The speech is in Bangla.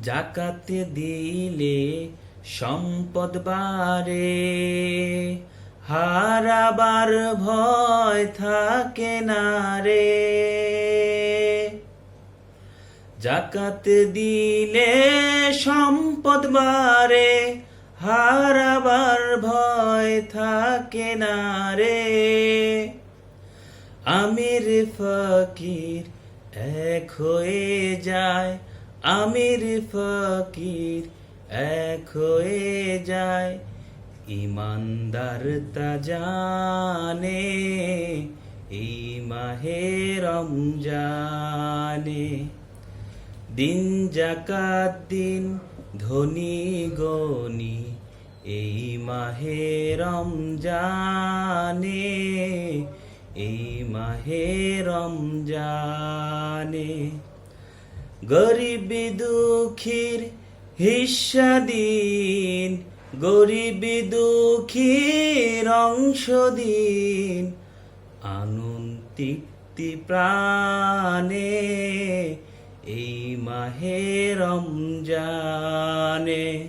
জাকাত দিলে সম্পদ বাড়ে, হারাবার ভয় থাকে না রে। জাকাত দিলে সম্পদ বাড়ে, হারাবার ভয় থাকে না রে। আমির ফকির এক হয়ে যায়, আমির ফকির এক হয়ে যায়। ইমানদার তা জানে এই মাহে রমজানে। দিন জাকাত দিন ধনী গনি এই মাহে রমজানে, এই মাহে রমজানে। গরিব দুঃখীর হিস্সা দিন, গরিব দুঃখীর অংশ দিন। আনন্দ তৃপ্তি প্রাণে এই মাহে রমজানে।